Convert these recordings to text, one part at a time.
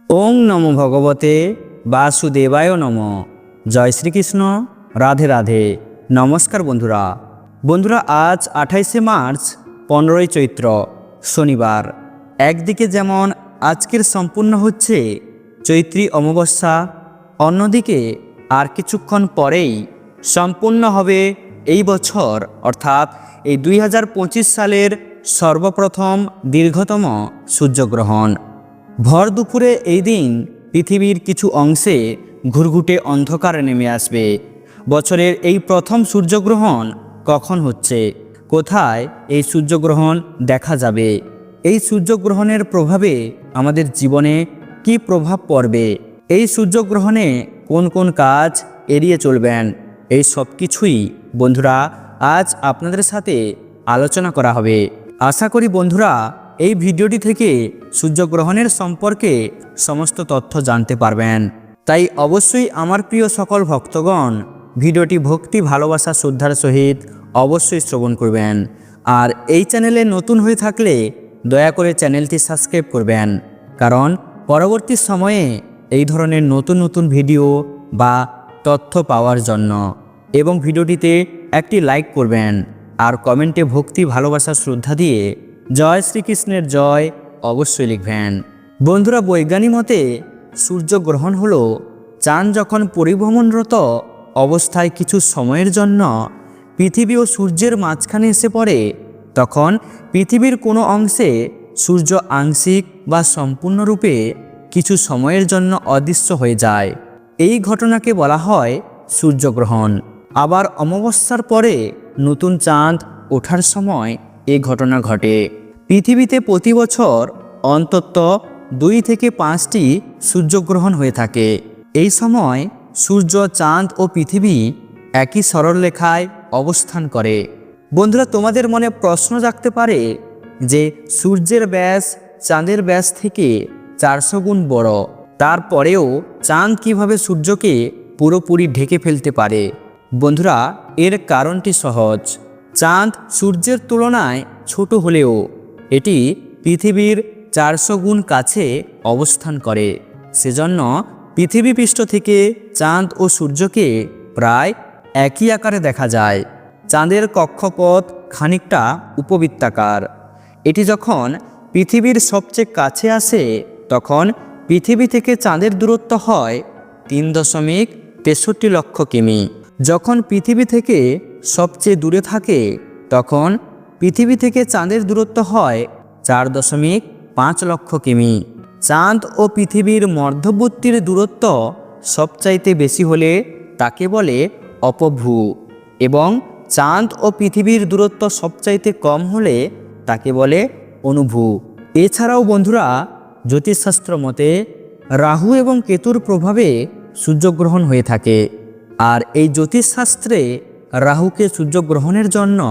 ওং নমো ভগবতে বাসুদেবায় নমঃ। জয় শ্রীকৃষ্ণ। রাধে রাধে। নমস্কার বন্ধুরা আজ 28শে মার্চ 15ই চৈত্র শনিবার। একদিকে যেমন আজকের সম্পূর্ণ হচ্ছে চৈত্রী অমাবস্যা, অন্যদিকে আর কিছুক্ষণ পরেই সম্পূর্ণ হবে এই বছর অর্থাৎ এই 2025 সালের সর্বপ্রথম দীর্ঘতম সূর্যগ্রহণ। ভর দুপুরে এই দিন পৃথিবীর কিছু অংশে ঘুরঘুটে অন্ধকার নেমে আসবে। বছরের এই প্রথম সূর্যগ্রহণ কখন হচ্ছে, কোথায় এই সূর্যগ্রহণ দেখা যাবে, এই সূর্যগ্রহণের প্রভাবে আমাদের জীবনে কি প্রভাব পড়বে, এই সূর্যগ্রহণে কোন কোন কাজ এড়িয়ে চলবেন, এই সব কিছুই বন্ধুরা আজ আপনাদের সাথে আলোচনা করা হবে। আশা করি বন্ধুরা এই ভিডিওটি থেকে সূর্যগ্রহণের সম্পর্কে সমস্ত তথ্য জানতে পারবেন। তাই অবশ্যই আমার প্রিয় সকল ভক্তগণ ভিডিওটি ভক্তি, ভালোবাসা, শ্রদ্ধার সহিত অবশ্যই শ্রবণ করবেন। আর এই চ্যানেলে নতুন হয়ে থাকলে দয়া করে চ্যানেলটি সাবস্ক্রাইব করবেন, কারণ পরবর্তী সময়ে এই ধরনের নতুন নতুন ভিডিও বা তথ্য পাওয়ার জন্য। এবং ভিডিওটিতে একটি লাইক করবেন আর কমেন্টে ভক্তি, ভালোবাসা, শ্রদ্ধা দিয়ে জয় শ্রীকৃষ্ণের জয় অবশ্যই লিখবেন। বন্ধুরা বৈজ্ঞানিক মতে সূর্যগ্রহণ হলো চাঁদ যখন পরিভ্রমণরত অবস্থায় কিছু সময়ের জন্য পৃথিবী ও সূর্যের মাঝখানে এসে পড়ে, তখন পৃথিবীর কোনো অংশে সূর্য আংশিক বা সম্পূর্ণরূপে কিছু সময়ের জন্য অদৃশ্য হয়ে যায়। এই ঘটনাকে বলা হয় সূর্যগ্রহণ। আবার অমাবস্যার পরে নতুন চাঁদ ওঠার সময় এই ঘটনা ঘটে। পৃথিবীতে প্রতি বছর অন্তত 2 থেকে 5টি সূর্যগ্রহণ হয়ে থাকে। এই সময় সূর্য, চাঁদ ও পৃথিবী একই সরলরেখায় অবস্থান করে। বন্ধুরা তোমাদের মনে প্রশ্ন জাগতে পারে যে সূর্যের ব্যাস চাঁদের ব্যাস থেকে 400 গুণ বড়, তারপরেও চাঁদ কিভাবে সূর্যকে পুরোপুরি ঢেকে ফেলতে পারে? বন্ধুরা এর কারণটি সহজ। চাঁদ সূর্যের তুলনায় ছোট হলেও এটি পৃথিবীর 400 গুণ কাছে অবস্থান করে। সেজন্য পৃথিবী পৃষ্ঠ থেকে চাঁদ ও সূর্যকে প্রায় একই আকারে দেখা যায়। চাঁদের কক্ষপথ খানিকটা উপবৃত্তাকার। এটি যখন পৃথিবীর সবচেয়ে কাছে আসে তখন পৃথিবী থেকে চাঁদের দূরত্ব হয় 3.63 লক্ষ কিমি। যখন পৃথিবী থেকে সবচেয়ে দূরে থাকে তখন পৃথিবী থেকে চাঁদের দূরত্ব হয় 4.5 লক্ষ কিমি। চাঁদ ও পৃথিবীর মধ্যবর্তীর দূরত্ব সবচাইতে বেশি হলে তাকে বলে অপভ্রু, এবং চাঁদ ও পৃথিবীর দূরত্ব সবচাইতে কম হলে তাকে বলে অনুভূ। এছাড়াও বন্ধুরা জ্যোতিষশাস্ত্র মতে রাহু এবং কেতুর প্রভাবে সূর্যগ্রহণ হয়ে থাকে। আর এই জ্যোতিষশাস্ত্রে রাহুকে সূর্যগ্রহণের জন্য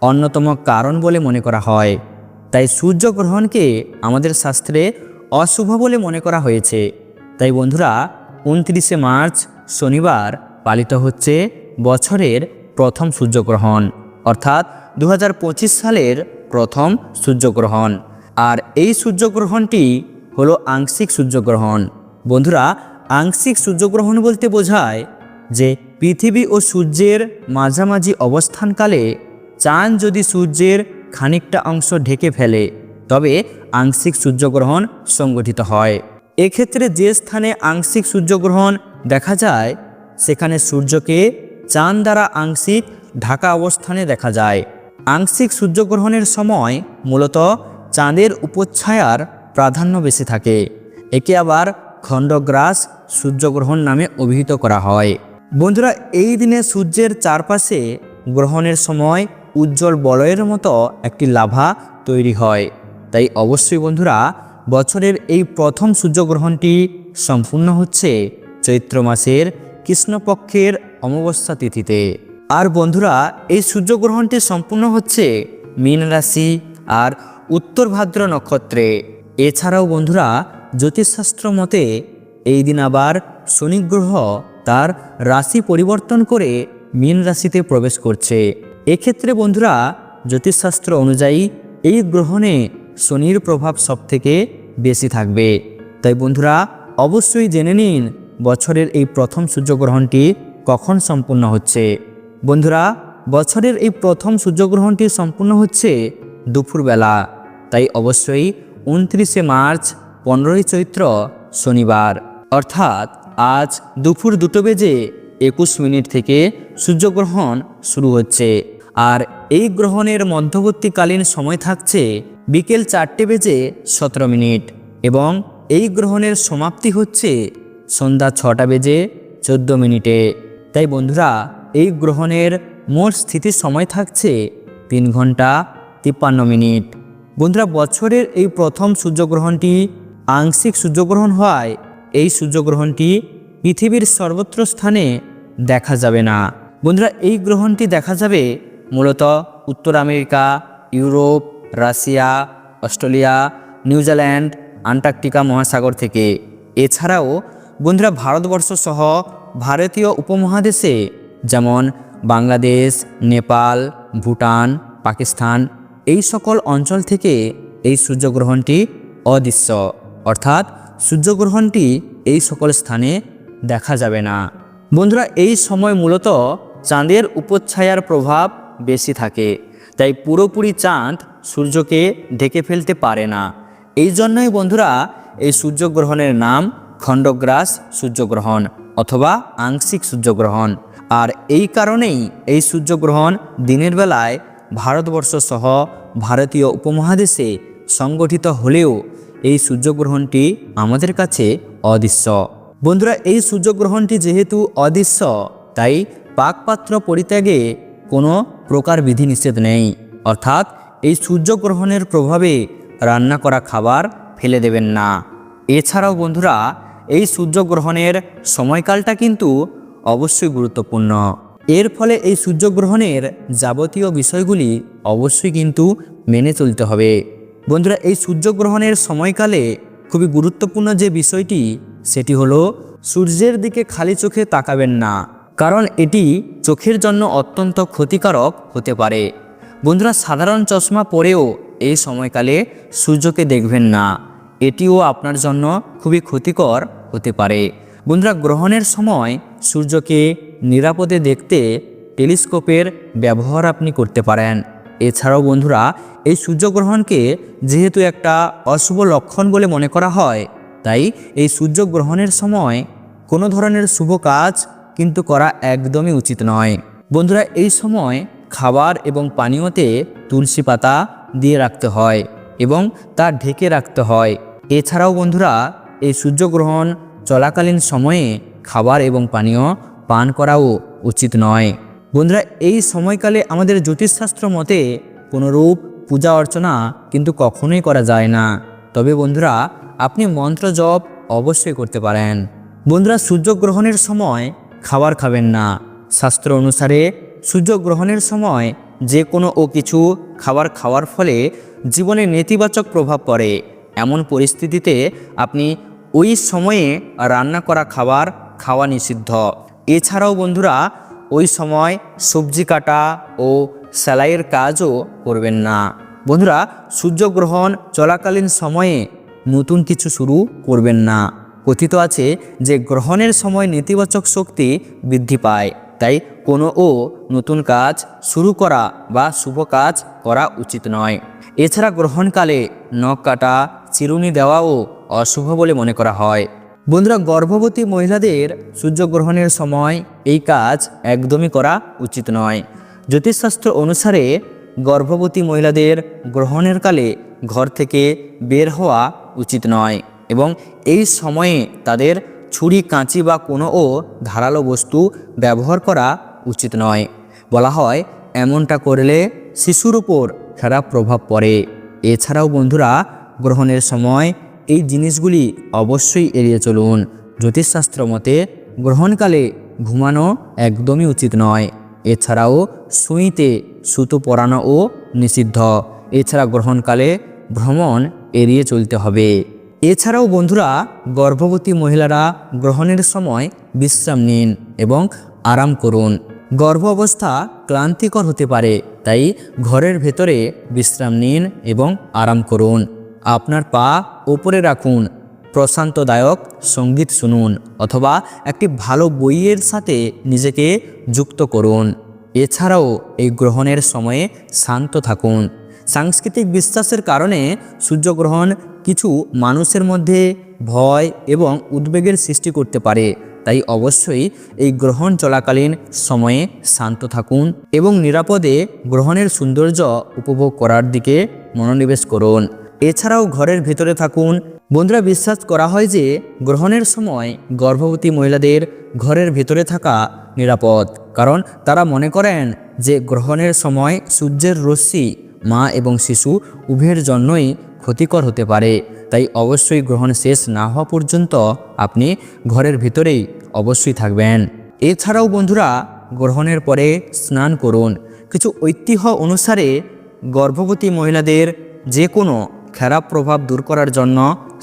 অন্যতম কারণ বলে মনে করা হয়। তাই সূর্যগ্রহণকে আমাদের শাস্ত্রে অশুভ বলে মনে করা হয়েছে। তাই বন্ধুরা 29শে মার্চ শনিবার পালিত হচ্ছে বছরের প্রথম সূর্যগ্রহণ, অর্থাৎ 2025 সালের প্রথম সূর্যগ্রহণ। আর এই সূর্যগ্রহণটি হলো আংশিক সূর্যগ্রহণ। বন্ধুরা আংশিক সূর্যগ্রহণ বলতে বোঝায় যে পৃথিবী ও সূর্যের মাঝামাঝি অবস্থানকালে চাঁদ যদি সূর্যের খানিকটা অংশ ঢেকে ফেলে তবে আংশিক সূর্যগ্রহণ সংগঠিত হয়। এক্ষেত্রে যে স্থানে আংশিক সূর্যগ্রহণ দেখা যায় সেখানে সূর্যকে চাঁদ দ্বারা আংশিক ঢাকা অবস্থানে দেখা যায়। আংশিক সূর্যগ্রহণের সময় মূলত চাঁদের উপচ্ছায়ার প্রাধান্য বেশি থাকে। একে আবার খণ্ডগ্রাস সূর্যগ্রহণ নামে অভিহিত করা হয়। বন্ধুরা এই দিনে সূর্যের চারপাশে গ্রহণের সময় উজ্জ্বল বলয়ের মতো একটি লাভা তৈরি হয়। তাই অবশ্যই বন্ধুরা বছরের এই প্রথম সূর্যগ্রহণটি সম্পূর্ণ হচ্ছে চৈত্র মাসের কৃষ্ণপক্ষের অমাবস্যা তিথিতে। আর বন্ধুরা এই সূর্যগ্রহণটি সম্পূর্ণ হচ্ছে মীন রাশি আর উত্তর ভাদ্র নক্ষত্রে। এছাড়াও বন্ধুরা জ্যোতিষশাস্ত্র মতে এই দিন আবার শনি গ্রহ তার রাশি পরিবর্তন করে মীন রাশিতে প্রবেশ করছে। এক্ষেত্রে বন্ধুরা জ্যোতিষশাস্ত্র অনুযায়ী এই গ্রহণে শনির প্রভাব সবথেকে বেশি থাকবে। তাই বন্ধুরা অবশ্যই জেনে নিন বছরের এই প্রথম সূর্যগ্রহণটি কখন সম্পূর্ণ হচ্ছে। বন্ধুরা বছরের এই প্রথম সূর্যগ্রহণটি সম্পূর্ণ হচ্ছে দুপুরবেলা, তাই অবশ্যই 29শে মার্চ 15ই চৈত্র শনিবার, অর্থাৎ আজ দুপুর 2:21 থেকে সূর্যগ্রহণ শুরু হচ্ছে। আর এই গ্রহণের মধ্যবর্তীকালীন সময় থাকছে বিকেল 4:17 এবং এই গ্রহণের সমাপ্তি হচ্ছে সন্ধ্যা 6:14। তাই বন্ধুরা এই গ্রহণের মোট স্থিতির সময় থাকছে 3 ঘন্টা 53 মিনিট। বন্ধুরা বছরের এই প্রথম সূর্যগ্রহণটি আংশিক সূর্যগ্রহণ হওয়ায় এই সূর্যগ্রহণটি পৃথিবীর সর্বত্র স্থানে দেখা যাবে না। বন্ধুরা এই গ্রহণটি দেখা যাবে মূলত উত্তর America, Europe, Russia, Australia, New Zealand, Antarctica মহাসাগর থেকে। এছাড়াও বন্ধুরা ভারতবর্ষ সহ ভারতীয় উপমহাদেশে যেমন বাংলাদেশ, নেপাল, ভুটান, পাকিস্তান এই সকল অঞ্চল থেকে এই সূর্যগ্রহণটি অদৃশ্য, অর্থাৎ সূর্যগ্রহণটি এই সকল স্থানে দেখা যাবে না। বন্ধুরা এই সময় মূলত চাঁদের উপচ্ছায়ার প্রভাব বেশি থাকে, তাই পুরোপুরি চাঁদ সূর্যকে ঢেকে ফেলতে পারে না। এই জন্যই বন্ধুরা এই সূর্যগ্রহণের নাম খণ্ডগ্রাস সূর্যগ্রহণ অথবা আংশিক সূর্যগ্রহণ। আর এই কারণেই এই সূর্যগ্রহণ দিনের বেলায় ভারতবর্ষ সহ ভারতীয় উপমহাদেশে সংগঠিত হলেও এই সূর্যগ্রহণটি আমাদের কাছে অদৃশ্য। বন্ধুরা এই সূর্যগ্রহণটি যেহেতু অদৃশ্য, তাই পাকপাত্র পরিত্যাগে কোনো প্রকার বিধিনিষেধ নেই, অর্থাৎ এই সূর্যগ্রহণের প্রভাবে রান্না করা খাবার ফেলে দেবেন না। এছাড়াও বন্ধুরা এই সূর্যগ্রহণের সময়কালটা কিন্তু অবশ্যই গুরুত্বপূর্ণ। এর ফলে এই সূর্যগ্রহণের যাবতীয় বিষয়গুলি অবশ্যই কিন্তু মেনে চলতে হবে। বন্ধুরা এই সূর্যগ্রহণের সময়কালে খুবই গুরুত্বপূর্ণ যে বিষয়টি সেটি হলো সূর্যের দিকে খালি চোখে তাকাবেন না, কারণ এটি চোখের জন্য অত্যন্ত ক্ষতিকারক হতে পারে। বন্ধুরা সাধারণ চশমা পরেও এই সময়কালে সূর্যকে দেখবেন না, এটিও আপনার জন্য খুবই ক্ষতিকর হতে পারে। বন্ধুরা গ্রহণের সময় সূর্যকে নিরাপদে দেখতে টেলিস্কোপের ব্যবহার আপনি করতে পারেন। এছাড়াও বন্ধুরা এই সূর্যগ্রহণকে যেহেতু একটা অশুভ লক্ষণ বলে মনে করা হয়, তাই এই সূর্যগ্রহণের সময় কোনো ধরনের শুভ কাজ কিন্তু করা একদমই উচিত নয়। বন্ধুরা এই সময় খাবার এবং পানীয়তে তুলসী পাতা দিয়ে রাখতে হয় এবং তা ঢেকে রাখতে হয়। এছাড়াও বন্ধুরা এই সূর্যগ্রহণ চলাকালীন সময়ে খাবার এবং পানীয় পান করাও উচিত নয়। বন্ধুরা এই সময়কালে আমাদের জ্যোতিষশাস্ত্র মতে কোনোরূপ পূজা অর্চনা কিন্তু কখনোই করা যায় না, তবে বন্ধুরা আপনি মন্ত্র জপ অবশ্যই করতে পারেন। বন্ধুরা সূর্যগ্রহণের সময় খাবার খাবেন না। শাস্ত্র অনুসারে সূর্যগ্রহণের সময় যে কোনো কিছু খাবার খাওয়ার ফলে জীবনে নেতিবাচক প্রভাব পড়ে। এমন পরিস্থিতিতে আপনি ওই সময়ে রান্না করা খাবার খাওয়া নিষিদ্ধ। এছাড়াও বন্ধুরা ওই সময় সবজি কাটা ও সেলাইয়ের কাজও করবেন না। বন্ধুরা সূর্যগ্রহণ চলাকালীন সময়ে নতুন কিছু শুরু করবেন না। কথিত আছে যে গ্রহণের সময় নেতিবাচক শক্তি বৃদ্ধি পায়, তাই কোনো নতুন কাজ শুরু করা বা শুভ কাজ করা উচিত নয়। এছাড়া গ্রহণকালে নখ কাটা, চিরুনি দেওয়াও অশুভ বলে মনে করা হয়। বন্ধুরা গর্ভবতী মহিলাদের সূর্যগ্রহণের সময় এই কাজ একদমই করা উচিত নয়। জ্যোতিষশাস্ত্র অনুসারে গর্ভবতী মহিলাদের গ্রহণের কালে ঘর থেকে বের হওয়া উচিত নয় এবং এই সময়ে তাদের ছুরি, কাঁচি বা কোনো ধারালো বস্তু ব্যবহার করা উচিত নয়। বলা হয় এমনটা করলে শিশুর উপর খারাপ প্রভাব পড়ে। এছাড়াও বন্ধুরা গ্রহণের সময় এই জিনিসগুলি অবশ্যই এড়িয়ে চলুন। জ্যোতিষশাস্ত্র মতে গ্রহণকালে ঘুমানো একদমই উচিত নয়। এছাড়াও সুইতে সুতো পরানোও নিষিদ্ধ। এছাড়া গ্রহণকালে ভ্রমণ এড়িয়ে চলতে হবে। এছাড়াও বন্ধুরা গর্ভবতী মহিলারা গ্রহণের সময় বিশ্রাম নিন এবং আরাম করুন। গর্ভ অবস্থা ক্লান্তিকর হতে পারে, তাই ঘরের ভেতরে বিশ্রাম নিন এবং আরাম করুন। আপনার পা ওপরে রাখুন প্রশান্তদায়ক সঙ্গীত শুনুন অথবা একটি ভালো বইয়ের সাথে নিজেকে যুক্ত করুন। এছাড়াও এই গ্রহণের সময়ে শান্ত থাকুন। সাংস্কৃতিক বিশ্বাসের কারণে সূর্যগ্রহণ কিছু মানুষের মধ্যে ভয় এবং উদ্বেগের সৃষ্টি করতে পারে, তাই অবশ্যই এই গ্রহণ চলাকালীন সময়ে শান্ত থাকুন এবং নিরাপদে গ্রহণের সৌন্দর্য উপভোগ করার দিকে মনোনিবেশ করুন। এছাড়াও ঘরের ভিতরে থাকুন। বন্ধুরা, বিশ্বাস করা হয় যে গ্রহণের সময় গর্ভবতী মহিলাদের ঘরের ভিতরে থাকা নিরাপদ, কারণ তারা মনে করেন যে গ্রহণের সময় সূর্যের রশ্মি মা এবং শিশু উভয়ের জন্যই ক্ষতিকর হতে পারে। তাই অবশ্যই গ্রহণ শেষ না হওয়া পর্যন্ত আপনি ঘরের ভিতরেই অবশ্যই থাকবেন। এছাড়াও বন্ধুরা, গ্রহণের পরে স্নান করুন। কিছু ঐতিহ্য অনুসারে গর্ভবতী মহিলাদের যে কোনো খারাপ প্রভাব দূর করার জন্য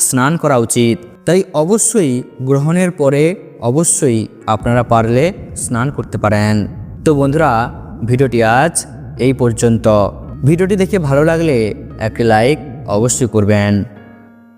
স্নান করা উচিত। তাই অবশ্যই গ্রহণের পরে অবশ্যই আপনারা পারলে স্নান করতে পারেন। তো বন্ধুরা, ভিডিওটি আজ এই পর্যন্ত। ভিডিওটি দেখে ভালো লাগলে একটি লাইক অবশ্যই করবেন।